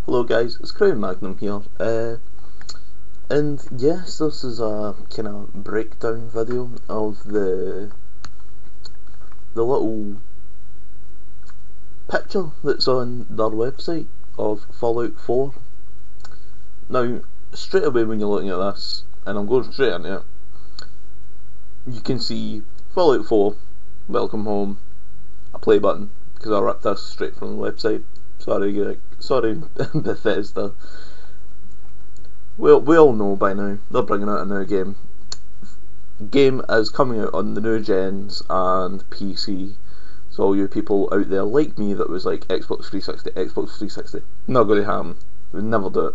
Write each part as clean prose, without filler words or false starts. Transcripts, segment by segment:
Hello guys, it's Crowded Magnum here, and yes, this is a kind of breakdown video of the little picture that's on their website of Fallout 4. Now, straight away when you're looking at this, and I'm going straight into it, you can see Fallout 4, welcome home, a play button, because I ripped this straight from the website. Sorry, Bethesda. We all know by now they're bringing out a new game. Game is coming out on the new gens and PC. So all you people out there like me that was like Xbox 360, not going to happen. We'd never do it.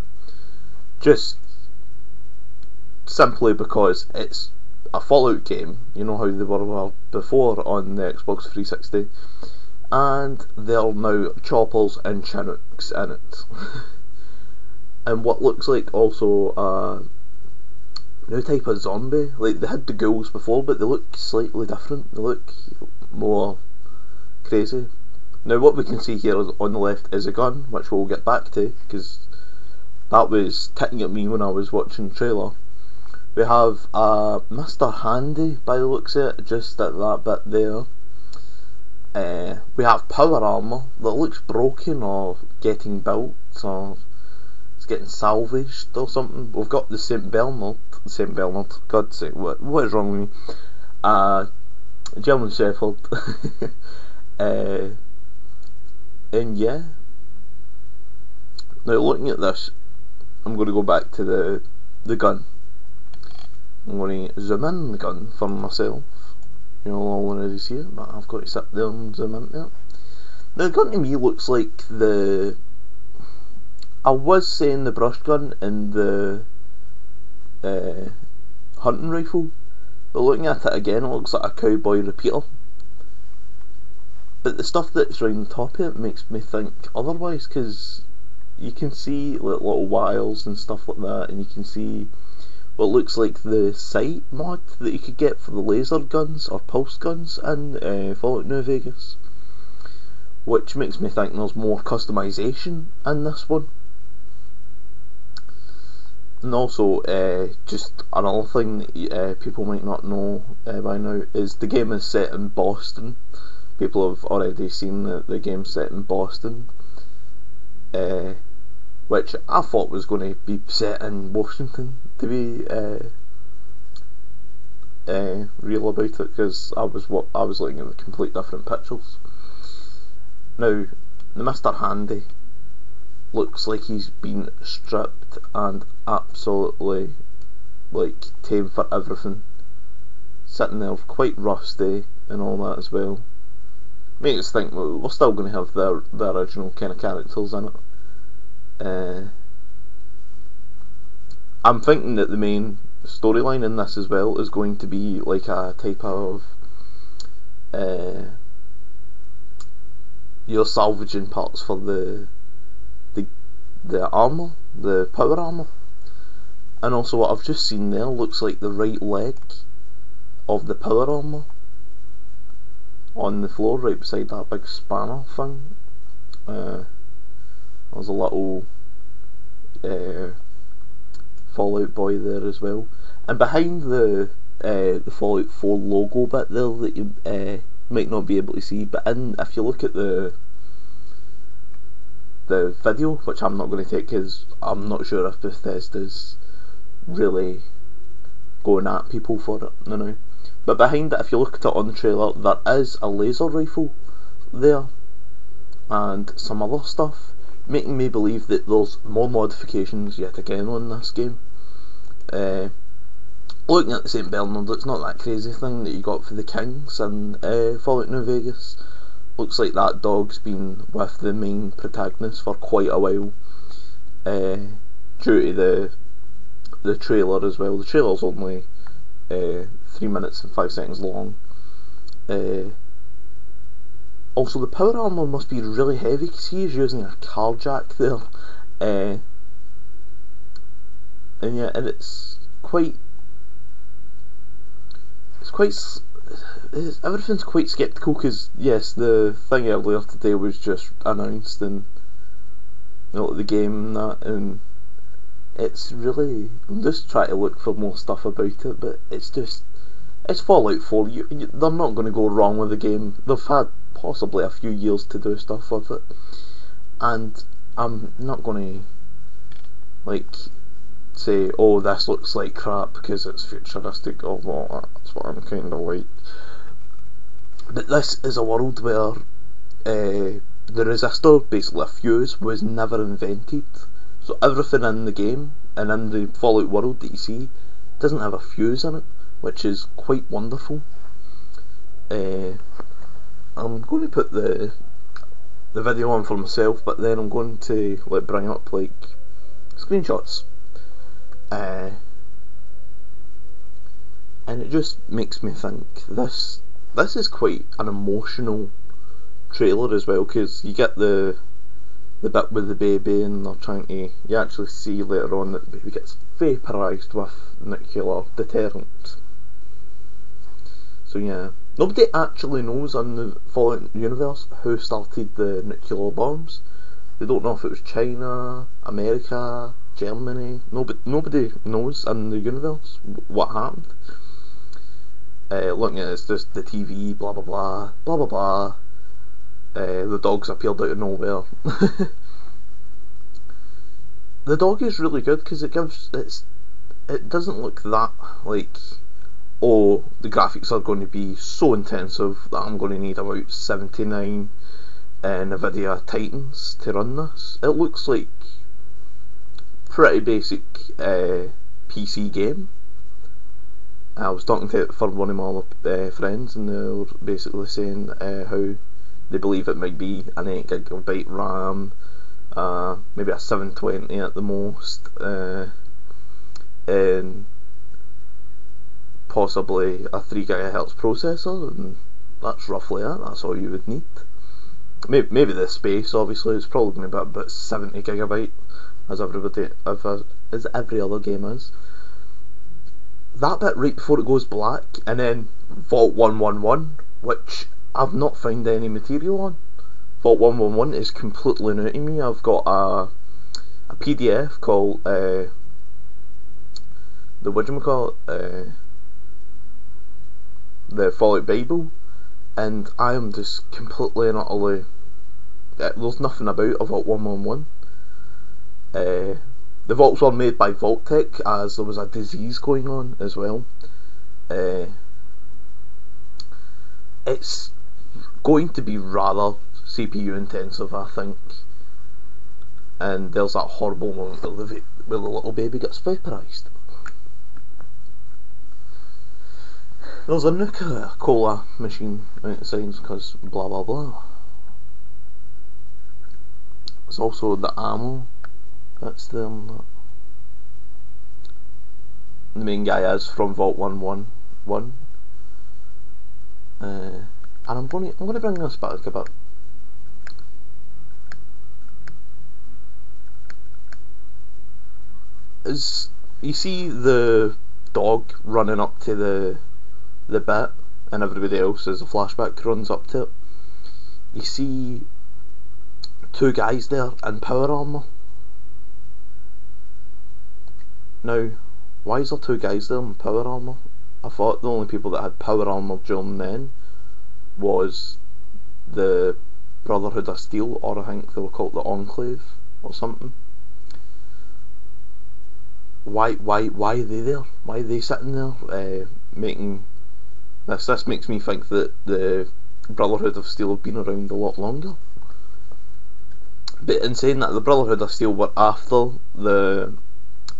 Just simply because it's a Fallout game. You know how they were before on the Xbox 360. And there are now choppers and chinooks in it. And what looks like also a new type of zombie. Like, they had the ghouls before, but they look slightly different. They look more crazy. Now what we can see here on the left is a gun, which we'll get back to, because that was ticking at me when I was watching the trailer. We have Mr. Handy, by the looks of it, just at that bit there. We have power armour that looks broken or getting built, or it's getting salvaged or something. We've got the St. Bernard, God's sake, what is wrong with me? German Shepherd. And yeah. Now looking at this, I'm going to go back to the gun. I'm going to zoom in the gun for myself. You know, all already see it, but I've got to sit there and zoom into it. Now, the gun to me looks like I was saying the brush gun and the hunting rifle, but looking at it again, it looks like a cowboy repeater. But the stuff that's around the top of it makes me think otherwise, because you can see like little wires and stuff like that, and you can see what looks like the sight mod that you could get for the laser guns or pulse guns in Fallout New Vegas, which makes me think there's more customization in this one. And also, just another thing that people might not know by now is the game is set in Boston. People have already seen that the game's set in Boston, which I thought was going to be set in Washington, to be real about it, because I was looking at the complete different pictures. Now, the Mr. Handy looks like he's been stripped and absolutely like tamed for everything, sitting there quite rusty and all that as well. Makes us think we're still going to have the original kind of characters in it. I'm thinking that the main storyline in this as well is going to be like a type of you're salvaging parts for the armour, the power armour. And also what I've just seen there looks like the right leg of the power armour on the floor right beside that big spanner thing. There's a little Fallout boy there as well, and behind the Fallout 4 logo bit there that you might not be able to see, but if you look at the video, which I'm not going to take because I'm not sure if Bethesda's really going at people for it, no. But behind it, if you look at it on the trailer, there is a laser rifle there and some other stuff, making me believe that there's more modifications yet again on this game. Looking at the St. Bernard, it's not that crazy thing that you got for the Kings in Fallout New Vegas. Looks like that dog's been with the main protagonist for quite a while, due to the trailer as well. The trailer's only 3 minutes and 5 seconds long. Also, the power armour must be really heavy because he is using a car jack there, and yeah, and everything's quite sceptical, because yes, the thing earlier today was just announced, and the game and that, and it's really, I'm just trying to look for more stuff about it, but it's Fallout 4. They're not going to go wrong with the game. They've had possibly a few years to do stuff with it, and I'm not going to say, oh, this looks like crap because it's futuristic, although that's what I'm kind of like. But this is a world where the resistor, basically a fuse, was never invented. So everything in the game and in the Fallout world that you see doesn't have a fuse in it, which is quite wonderful. I'm going to put the video on for myself, but then I'm going to bring up screenshots, and it just makes me think this is quite an emotional trailer as well, because you get the bit with the baby, and they're trying to, you actually see later on that the baby gets vaporised with nuclear deterrent. So yeah, nobody actually knows in the Fallout universe who started the nuclear bombs. They don't know if it was China, America, Germany. Nobody knows in the universe what happened. Looking at it, it's just the TV, blah blah blah, blah blah blah. The dogs appeared out of nowhere. The dog is really good because it doesn't look that like, oh, the graphics are going to be so intensive that I'm going to need about 79 Nvidia Titans to run this. It looks like pretty basic PC game. I was talking to it for one of my other friends, and they were basically saying how they believe it might be an 8GB RAM, maybe a 720 at the most, and possibly a 3GHz processor, and that's roughly it. That's all you would need. Maybe the space, obviously, is probably going to be about 70GB, as every other game is. That bit right before it goes black, and then Vault 111, which I've not found any material on. Vault 111 is completely new to me. I've got a PDF called the Fallout Bible, and I am just completely and utterly, there's nothing about a Vault 111. The vaults were made by Vault-Tec, as there was a disease going on as well. It's going to be rather CPU intensive, I think. And there's that horrible moment where the little baby gets vaporised. There's a nuclear cola machine outside because blah blah blah. There's also the ammo that's there. The main guy is from Vault 111. And I'm going to bring this back a bit. As you see the dog running up to the bit, and everybody else, as the flashback runs up to it, you see two guys there in power armour. Now, why is there two guys there in power armour? I thought the only people that had power armour during then was the Brotherhood of Steel, or I think they were called the Enclave or something. Why are they there? Why are they sitting there making this? This makes me think that the Brotherhood of Steel have been around a lot longer. But in saying that, the Brotherhood of Steel were after the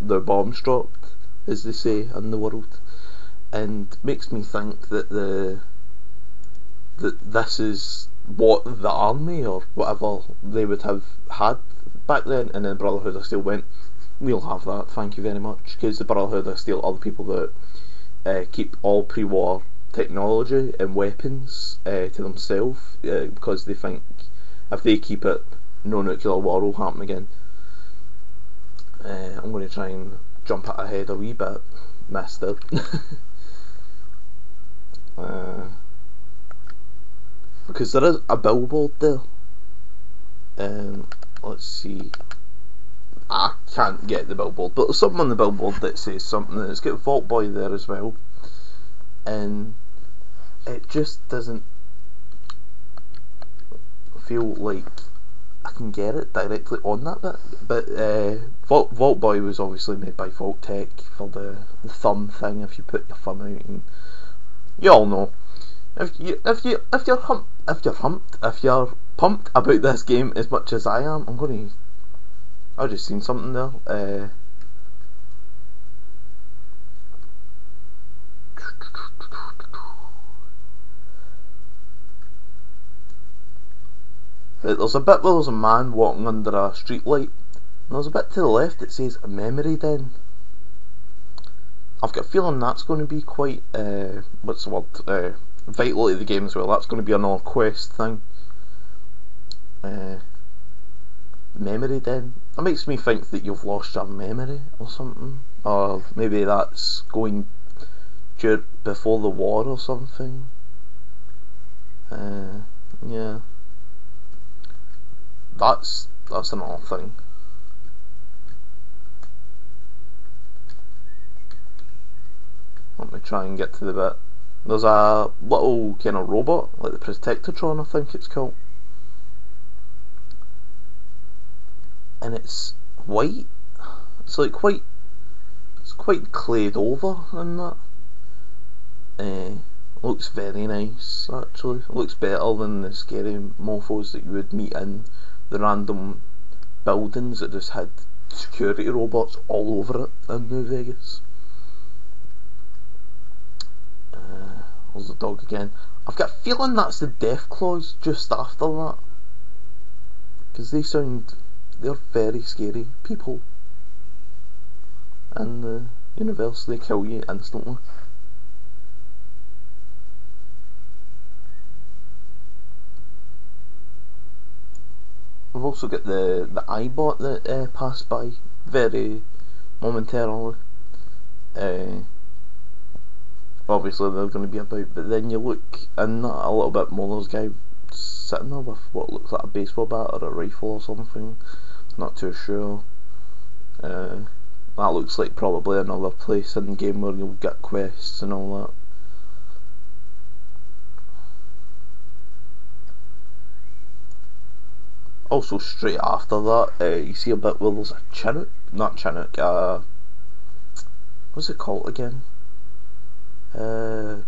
bombs dropped, as they say in the world, and makes me think that this is what the army or whatever they would have had back then, and then Brotherhood of Steel went, we'll have that, thank you very much, because the Brotherhood of Steel are the people that keep all pre-war technology and weapons to themselves, because they think if they keep it, no nuclear war will happen again. I'm going to try and jump ahead a wee bit. Missed it. Because there is a billboard there. Let's see. I can't get the billboard, but there's something on the billboard that says something. It's got Vault Boy there as well, and it just doesn't feel like I can get it directly on that bit. But Vault Boy was obviously made by Vault Tech for the thumb thing. If you put your thumb out, and you all know. If you're pumped about this game as much as I am, I've just seen something there. There's a bit where there's a man walking under a street light, and there's a bit to the left that says memory den. I've got a feeling that's going to be quite, what's the word, vital to the game as well. That's going to be another quest thing. Memory den. That makes me think that you've lost your memory or something. Or maybe that's going before the war or something. Yeah. That's another thing. Let me try and get to the bit. There's a little kind of robot, like the Protectotron I think it's called. And it's white. It's like quite clayed over and that. Looks very nice actually. It looks better than the scary mofos that you would meet in the random buildings that just had security robots all over it in New Vegas. There's the dog again. I've got a feeling that's the Death Claws just after that, because they're very scary people in the universe. They kill you instantly. We've also got the iBot that passed by very momentarily. Obviously they're going to be about, but then you look in that a little bit more. There's a guy sitting there with what looks like a baseball bat or a rifle or something. Not too sure. That looks like probably another place in the game where you'll get quests and all that. Also, straight after that, you see a bit where there's a Chinook, not Chinook, what's it called again? A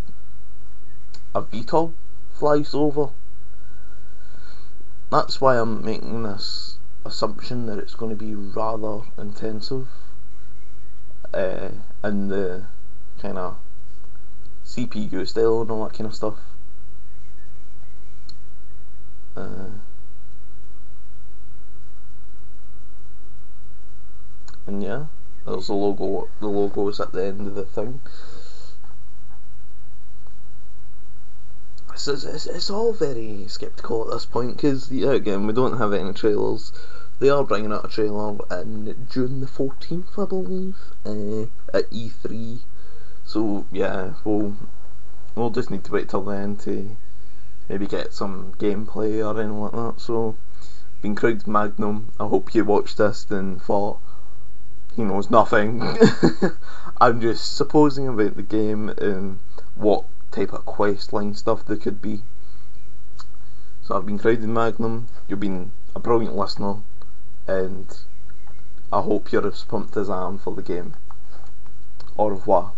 VTOL flies over. That's why I'm making this assumption that it's going to be rather intensive in the kind of CPU style and all that kind of stuff. And yeah, there's the logo. The logo is at the end of the thing. It's all very sceptical at this point because, yeah, again, we don't have any trailers. They are bringing out a trailer in June the 14th, I believe, at E3. So yeah, we'll just need to wait till then to maybe get some gameplay or anything like that. So, been Crowded Magnum. I hope you watched this and thought he knows nothing. I'm just supposing about the game and what type of quest line stuff there could be. So I've been Crowded Magnum, you've been a brilliant listener, and I hope you're as pumped as I am for the game. Au revoir.